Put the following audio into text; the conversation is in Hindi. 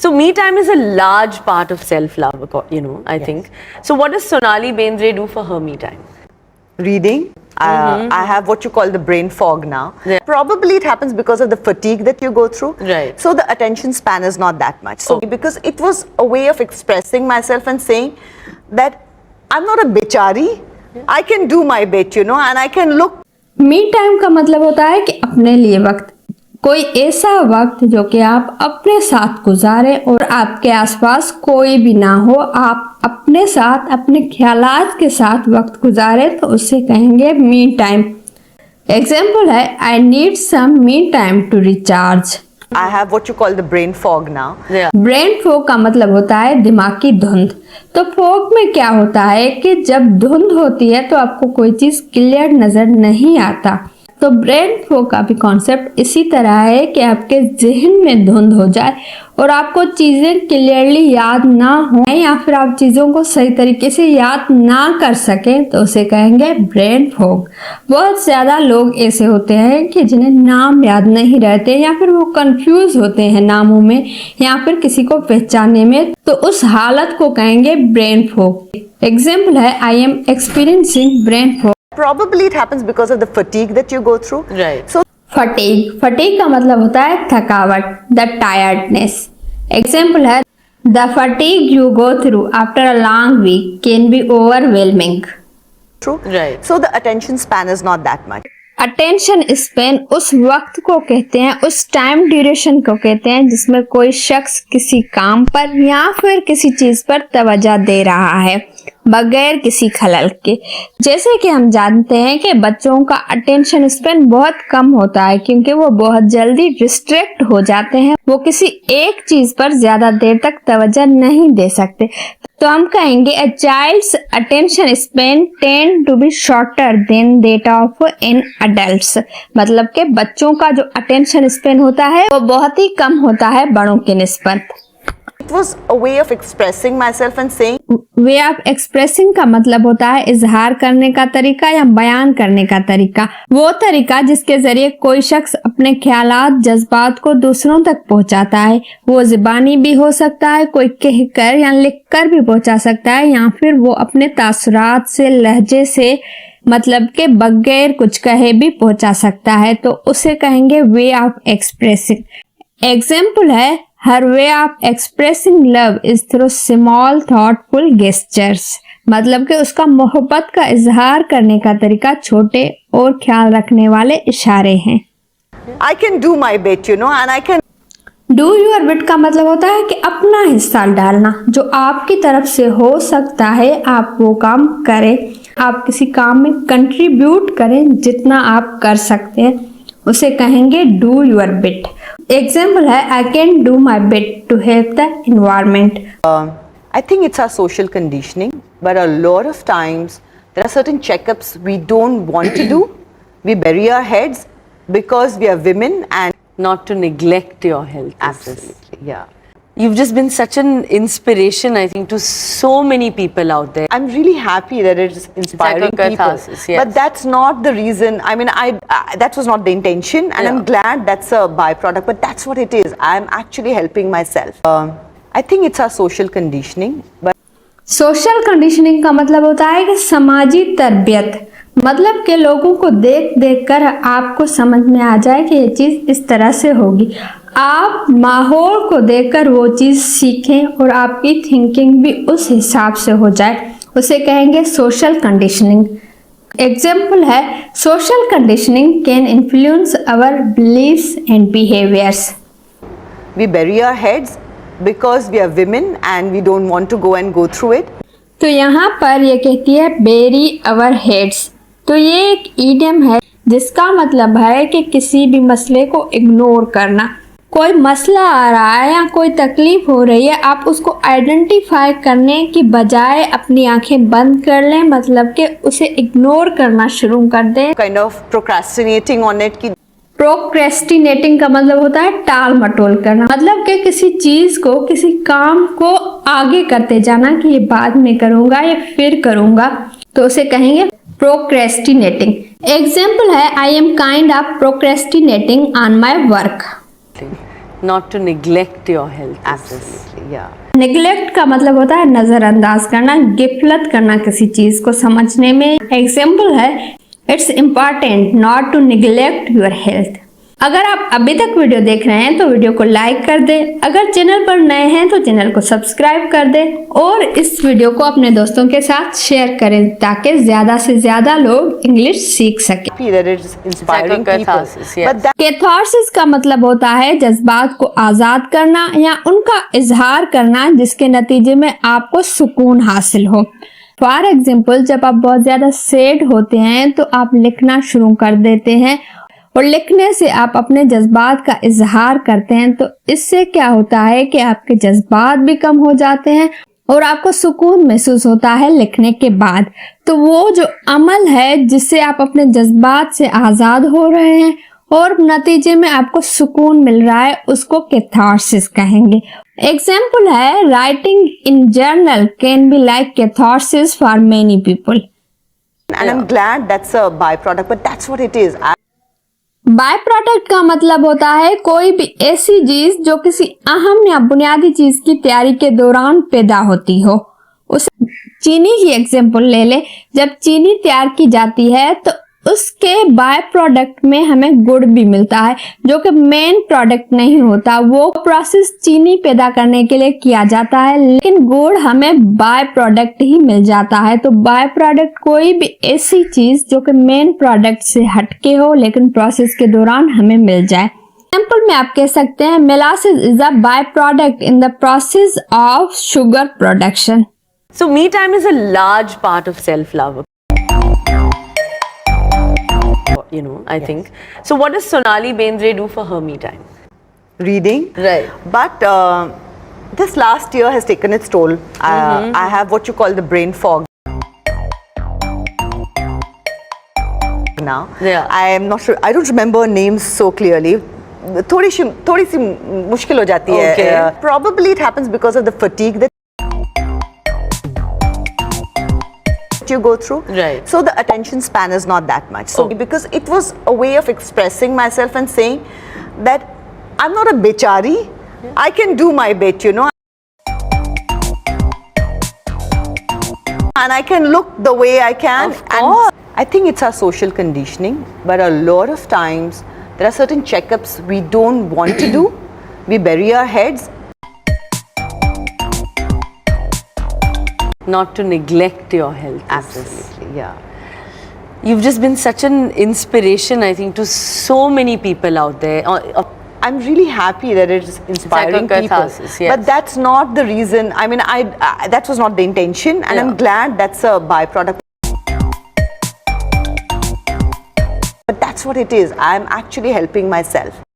So me time is a large part of self-love, I think. So what does Sonali Bendre do for her me time? Reading. I have what you call the brain fog now. Yeah. Probably it happens because of the fatigue that you go through. Right. So the attention span is not that much. So because it was a way of expressing myself and saying that I'm not a bichari. I can do my bit, and I can look. Me time का मतलब होता है कि अपने लिए वक्त, कोई ऐसा वक्त जो कि आप अपने साथ गुजारे और आपके आसपास कोई भी ना हो, आप अपने साथ अपने ख्यालात के साथ वक्त गुजारे, तो उसे कहेंगे मी टाइम। एग्जाम्पल है I need some me time to recharge. I have what you call the brain fog now. Yeah. Brain fog का मतलब होता है दिमाग की धुंध। तो फॉग में क्या होता है कि जब धुंध होती है तो आपको कोई चीज क्लियर नजर नहीं आता। तो ब्रेन फॉग का भी कॉन्सेप्ट इसी तरह है कि आपके जहन में धुंध हो जाए और आपको चीजें क्लियरली याद ना हो, या फिर आप चीजों को सही तरीके से याद ना कर सकें, तो उसे कहेंगे ब्रेन फॉग। बहुत ज्यादा लोग ऐसे होते हैं कि जिन्हें नाम याद नहीं रहते, या फिर वो कंफ्यूज होते हैं नामों में या फिर किसी को पहचानने में, तो उस हालत को कहेंगे ब्रेन फॉग। एग्जाम्पल है I am experiencing brain fog. Probably it happens because of the fatigue that you go through. Right. So fatigue का मतलब होता है थकावट, द टायर्डनेस। एग्जाम्पल है the fatigue you go through after a long week can be overwhelming. true. Right. So the attention span is not that much. Attention Spain उस वक्त को कहते हैं, उस टाइम ड्यूरेशन को कहते हैं जिसमें कोई शख्स किसी काम पर या फिर किसी चीज पर तवज्जो दे रहा है बगैर किसी खलल के। जैसे कि हम जानते हैं कि बच्चों का अटेंशन स्पेन बहुत कम होता है क्योंकि वो बहुत जल्दी डिस्ट्रैक्ट हो जाते हैं, वो किसी एक चीज पर ज्यादा देर तक तवज्जो नहीं दे सकते। तो हम कहेंगे a child's attention span tend to be shorter than that of an adults। मतलब कि बच्चों का जो अटेंशन स्पेन होता है वो बहुत ही कम होता है बड़ों के निस्बत। It was a way of expressing myself and saying. Way of expressing का मतलब होता है इजहार करने का तरीका या बयान करने का तरीका, वो तरीका जिसके जरिए कोई शख्स अपने ख्यालात जज्बात को दूसरों तक पहुंचाता है। वो ज़बानी भी हो सकता है, कोई कहकर या लिखकर भी पहुंचा सकता है, या फिर वो अपने तासुरात से, लहजे से, मतलब के बगैर कुछ कहे भी पहुंचा सकता है, तो उसे कहेंगे वे ऑफ एक्सप्रेसिंग। एग्जाम्पल है Her way of expressing love is through small thoughtful gestures। मतलब कि उसका मोहब्बत का इजहार करने का तरीका छोटे और ख्याल रखने वाले इशारे हैं। I can do my bit, and I can. Do your bit का मतलब होता है कि अपना हिस्सा डालना, जो आपकी तरफ से हो सकता है आप वो काम करें, आप किसी काम में कंट्रीब्यूट करें जितना आप कर सकते हैं, उसे कहेंगे डू यूर बिट। एग्जाम्पल है I can do my bit to help the environment. I think it's our social conditioning, but a lot of times there are certain checkups we don't want to do. We bury our heads because we are women and. Not to neglect your health. Absolutely, yeah. You've just been such an inspiration, I think, to so many people out there. I'm really happy that it's inspiring It's like a catharsis, people. yes. But that's not the reason. I mean, that was not the intention, and I'm glad that's a byproduct. But that's what it is. I'm actually helping myself. I think it's our social conditioning. But social conditioning का मतलब होता है कि समाजी तरबियत, मतलब के लोगों को देख देख कर आपको समझ में आ जाए कि ये चीज़ इस तरह से होगी। आप माहौल को देखकर वो चीज़ सीखें और आपकी थिंकिंग भी उस हिसाब से हो जाए, उसे कहेंगे सोशल कंडीशनिंग। एग्जाम्पल है social conditioning can influence our beliefs and behaviours. we bury our heads because we are women and we don't want to go through it. तो यहाँ पर ये कहती है बेरी अवर हेड्स। तो ये एक ईडियम है जिसका मतलब है कि किसी भी मसले को इग्नोर करना। कोई मसला आ रहा है या कोई तकलीफ हो रही है, आप उसको आइडेंटिफाई करने की बजाय अपनी आंखें बंद कर लें, मतलब कि उसे इग्नोर करना शुरू कर दें। Kind of procrastinating on it कि प्रोक्रेस्टिनेटिंग का मतलब होता है टाल मटोल करना, मतलब कि किसी चीज को, किसी काम को आगे करते जाना कि ये बाद में करूंगा या फिर करूंगा, तो उसे कहेंगे प्रोक्रेस्टिनेटिंग। एग्जाम्पल है I am kind of procrastinating on my work. Not to neglect your health. Absolutely, yeah. Neglect का मतलब होता है नजरअंदाज करना, गिफलत करना किसी चीज को समझने में। एग्जाम्पल है, it's important not to neglect your health. अगर आप अभी तक वीडियो देख रहे हैं तो वीडियो को लाइक कर दें, अगर चैनल पर नए हैं तो चैनल को सब्सक्राइब कर दें और इस वीडियो को अपने दोस्तों के साथ शेयर करें ताकि ज्यादा से ज्यादा लोग इंग्लिश सीख सकें। That it's inspiring people. Catharsis, yes. But that catharsis का मतलब होता है जज्बात को आजाद करना या उनका इजहार करना जिसके नतीजे में आपको सुकून हासिल हो। फॉर एग्जाम्पल, जब आप बहुत ज्यादा सैड होते हैं तो आप लिखना शुरू कर देते हैं और लिखने से आप अपने जज्बात का इजहार करते हैं, तो इससे क्या होता है कि आपके जज्बात भी कम हो जाते हैं और आपको सुकून महसूस होता है लिखने के बाद। तो वो जो अमल है जिससे आप अपने जज्बात से आज़ाद हो रहे हैं और नतीजे में आपको सुकून मिल रहा है, उसको कैथारसिस कहेंगे। एग्जाम्पल है, writing in journal can be like catharsis for many people. and I'm glad that's a byproduct, but that's what it is. By product का मतलब होता है कोई भी ऐसी चीज जो किसी अहम या बुनियादी चीज की तैयारी के दौरान पैदा होती हो। उस चीनी की एग्जांपल ले ले, जब चीनी तैयार की जाती है तो उसके बाय प्रोडक्ट में हमें गुड़ भी मिलता है जो कि मेन प्रोडक्ट नहीं होता। वो प्रोसेस चीनी पैदा करने के लिए किया जाता है, लेकिन गुड़ हमें बाय प्रोडक्ट ही मिल जाता है। तो बाय प्रोडक्ट कोई भी ऐसी चीज जो कि मेन प्रोडक्ट से हटके हो लेकिन प्रोसेस के दौरान हमें मिल जाए। एग्जाम्पल में आप कह सकते हैं, molasses is a by product in the process of sugar production. So me time is a large part of self-love. You know, I think. So what does Sonali Bendre do for her me time? Reading. Right. But this last year has taken its toll. I have what you call the brain fog now. Yeah. I am not sure. I don't remember names so clearly. थोड़ी सी मुश्किल हो जाती है. Okay. Probably it happens because of the fatigue that you go through. Right. So the attention span is not that much. So because it was a way of expressing myself and saying that I'm not a bechari. I can do my bit, you know. And I can look the way I can. Of course. And I think it's our social conditioning, but a lot of times there are certain checkups we don't want to do. We bury our heads. Not to neglect your health. Absolutely, yeah. You've just been such an inspiration, I think, to so many people out there. I'm really happy that it's inspiring people. Catharsis, yes. But that's not the reason. I mean, that was not the intention, and I'm Yeah. glad that's a byproduct. But that's what it is. I'm actually helping myself.